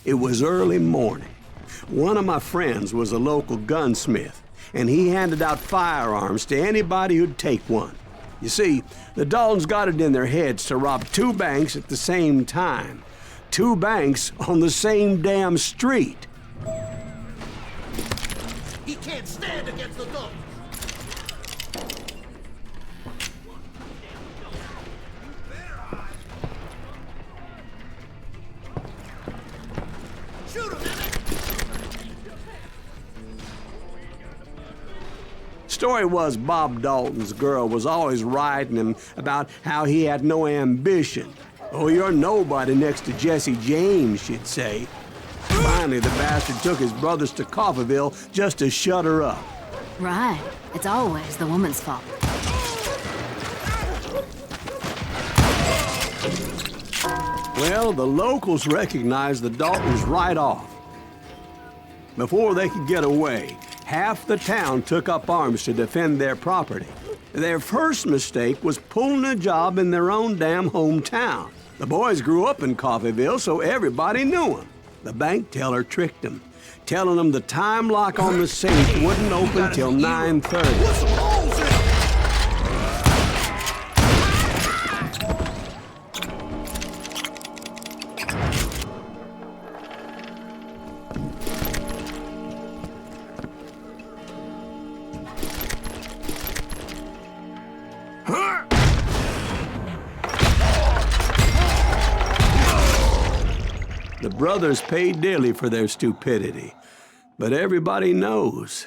It was early morning. One of my friends was a local gunsmith, and he handed out firearms to anybody who'd take one. You see, the Daltons got it in their heads to rob 2 banks at the same time. 2 banks on the same damn street. He can't stand against the Daltons. Shoot him, Story was Bob Dalton's girl was always writing him about how he had no ambition. Oh, you're nobody next to Jesse James, she'd say. Finally, the bastard took his brothers to Coffeyville just to shut her up. Right. It's always the woman's fault. Well, the locals recognized the Daltons right off. Before they could get away, half the town took up arms to defend their property. Their first mistake was pulling a job in their own damn hometown. The boys grew up in Coffeyville, so everybody knew them. The bank teller tricked them, telling them the time lock on the safe wouldn't open till 9:30. The brothers paid dearly for their stupidity, but everybody knows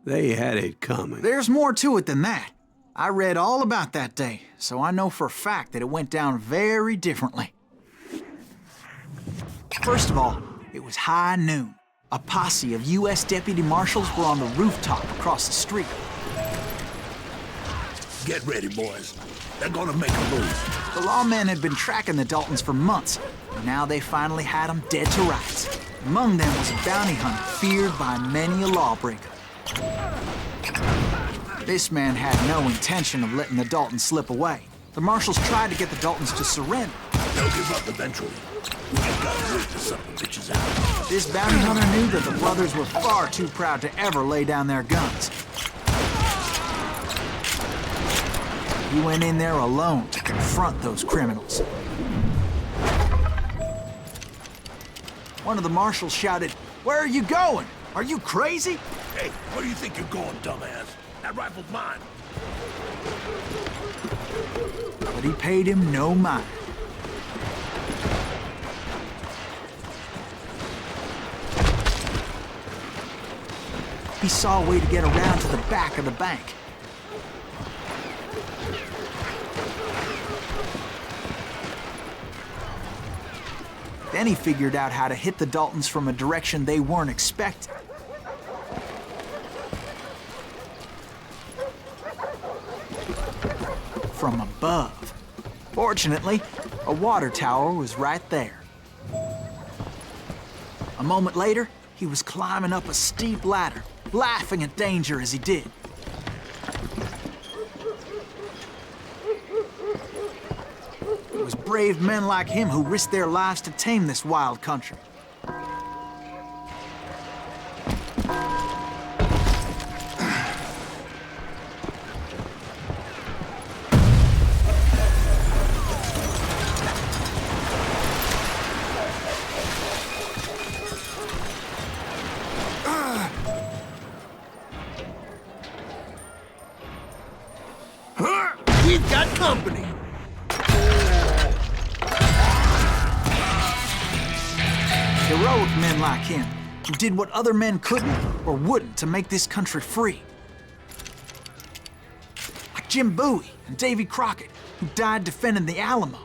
they had it coming. There's more to it than that. I read all about that day, so I know for a fact that it went down very differently. First of all, it was high noon. A posse of U.S. deputy marshals were on the rooftop across the street. Get ready, boys. They're gonna make a move. The lawmen had been tracking the Daltons for months, and now they finally had them dead to rights. Among them was a bounty hunter feared by many a lawbreaker. This man had no intention of letting the Daltons slip away. The marshals tried to get the Daltons to surrender. They'll give up eventually. We just gotta wait till something bitches out. This bounty hunter knew that the brothers were far too proud to ever lay down their guns. He went in there alone to confront those criminals. One of the marshals shouted, "Where are you going? Are you crazy?" Hey, where do you think you're going, dumbass? That rifle's mine. But he paid him no mind. He saw a way to get around to the back of the bank. Then he figured out how to hit the Daltons from a direction they weren't expecting. From above. Fortunately, a water tower was right there. A moment later, he was climbing up a steep ladder, laughing at danger as he did. It was brave men like him who risked their lives to tame this wild country. We've got company. Heroic men like him, who did what other men couldn't or wouldn't to make this country free. Like Jim Bowie and Davy Crockett, who died defending the Alamo.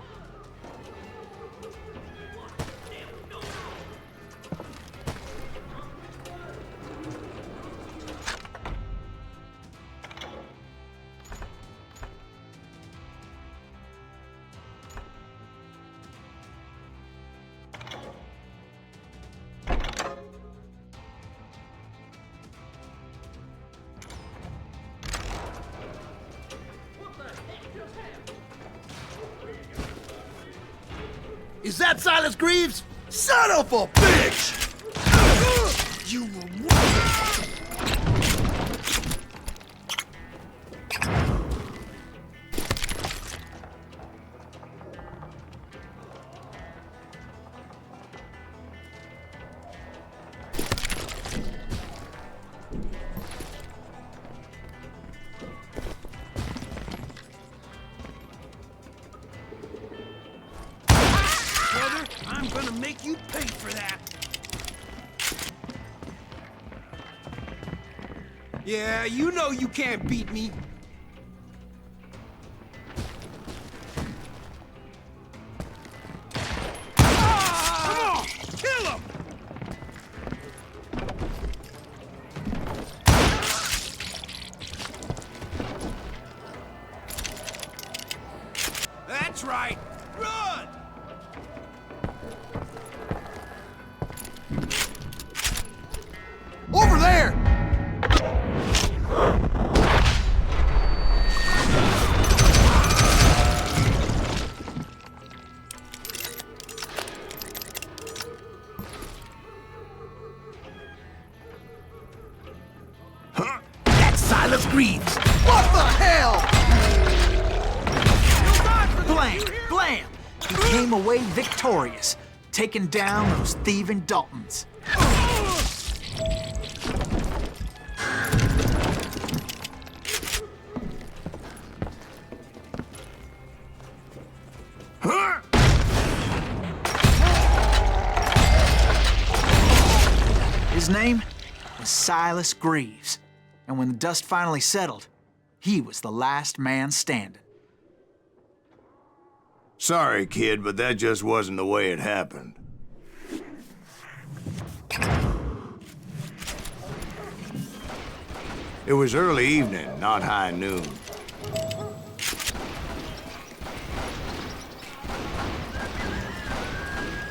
Is that Silas Greaves? Son of a bitch! You were brother, I'm gonna make you pay for that. Yeah, you know you can't beat me. Come on, kill him! That's right. Run! Over there! Huh? That's Silas Greaves! What the hell? Blam! Blam! He came away victorious, taking down those thieving Daltons. Huh? His name was Silas Greaves, and when the dust finally settled, he was the last man standing. Sorry, kid, but that just wasn't the way it happened. It was early evening, not high noon.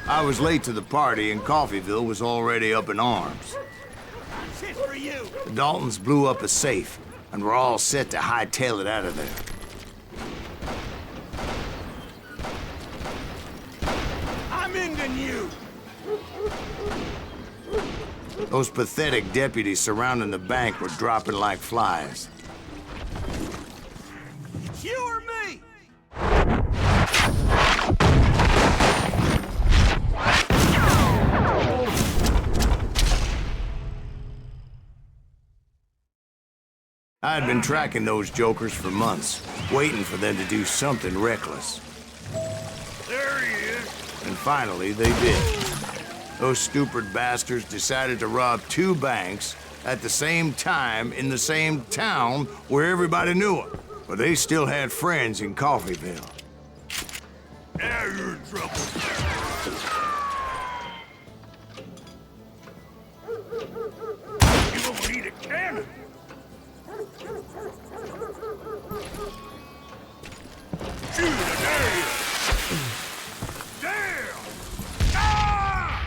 I was late to the party, and Coffeyville was already up in arms. The Daltons blew up a safe, and were all set to hightail it out of there. I'm ending you! Those pathetic deputies surrounding the bank were dropping like flies. You or me? I had been tracking those jokers for months, waiting for them to do something reckless. There he is. And finally, they did. Those stupid bastards decided to rob two banks at the same time in the same town where everybody knew them. But they still had friends in Coffeyville. Now you're in trouble. You gonna need a cannon? Shoot it, there you Damn! Ah!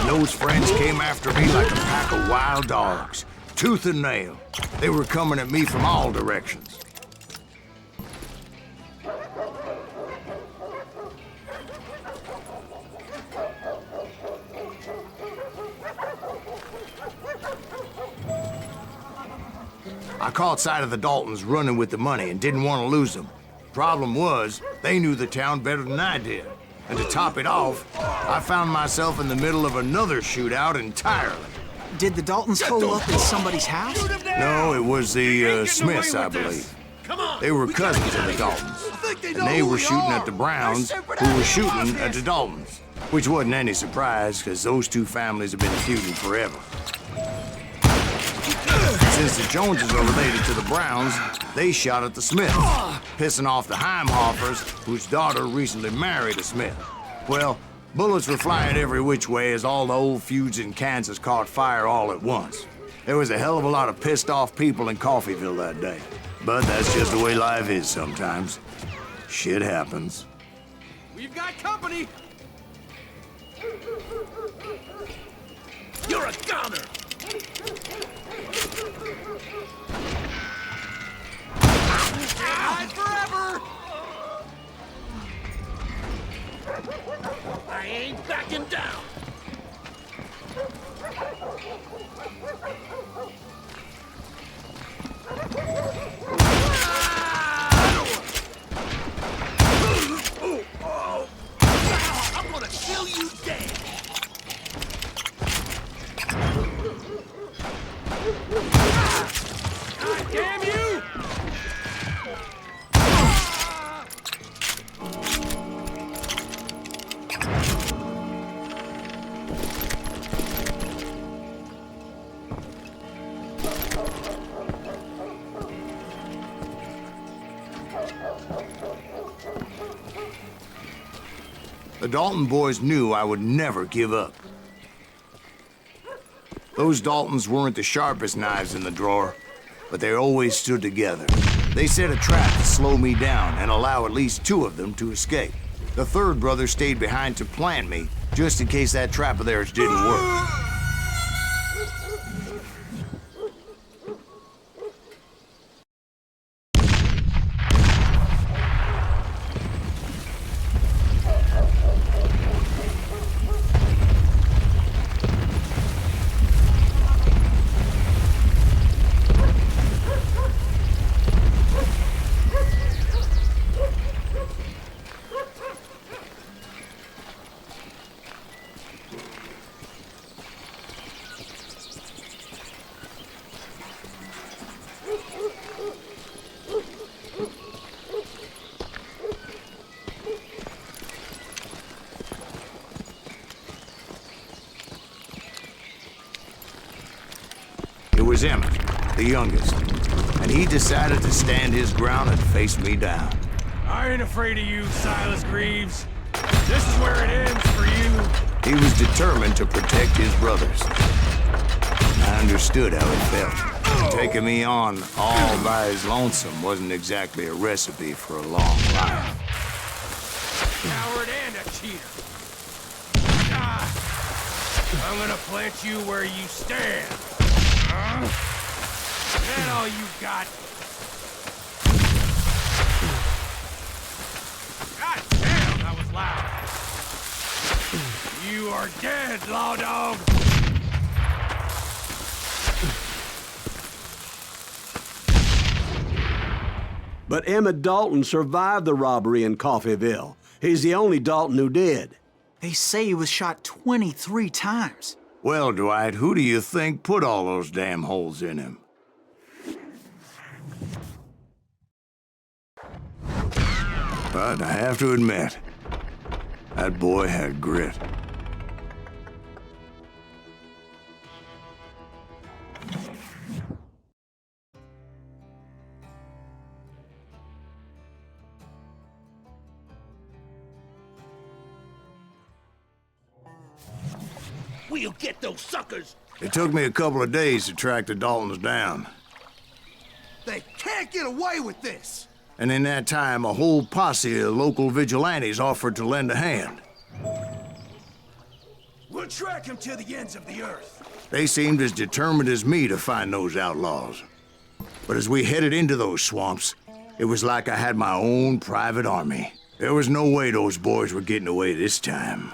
Those friends came after me like a pack of wild dogs, tooth and nail. They were coming at me from all directions. I caught sight of the Daltons running with the money and didn't want to lose them. Problem was, they knew the town better than I did. And to top it off, I found myself in the middle of another shootout entirely. Did the Daltons hole up in somebody's house? No, it was the Smiths, I believe. They were cousins of the Daltons. And they were shooting at the Browns, who were shooting at the Daltons. Which wasn't any surprise, because those two families have been feuding forever. Since the Joneses are related to the Browns, they shot at the Smiths, pissing off the Heimhoffers, whose daughter recently married a Smith. Well, Bullets were flying every which way as all the old feuds in Kansas caught fire all at once. There was a hell of a lot of pissed off people in Coffeyville that day. But that's just the way life is sometimes. Shit happens. We've got company! You're a goner! Hide forever! I ain't backing down! I'm gonna kill you dead! God damn you! The Dalton boys knew I would never give up. Those Daltons weren't the sharpest knives in the drawer, but they always stood together. They set a trap to slow me down and allow at least 2 of them to escape. The third brother stayed behind to plant me, just in case that trap of theirs didn't work. It was Emmett, the youngest, and he decided to stand his ground and face me down. I ain't afraid of you, Silas Greaves. This is where it ends for you. He was determined to protect his brothers. I understood how he felt. Taking me on all by his lonesome wasn't exactly a recipe for a long life. Coward and a cheater. Ah, I'm gonna plant you where you stand. Huh? Is that all you got? God damn, that was loud. You are dead, law dog. But Emmett Dalton survived the robbery in Coffeyville. He's the only Dalton who did. They say he was shot 23 times. Well, Dwight, who do you think put all those damn holes in him? But I have to admit, that boy had grit. We'll get those suckers. It took me a couple of days to track the Daltons down. They can't get away with this. And in that time, a whole posse of local vigilantes offered to lend a hand. We'll track him to the ends of the earth. They seemed as determined as me to find those outlaws. But as we headed into those swamps, it was like I had my own private army. There was no way those boys were getting away this time.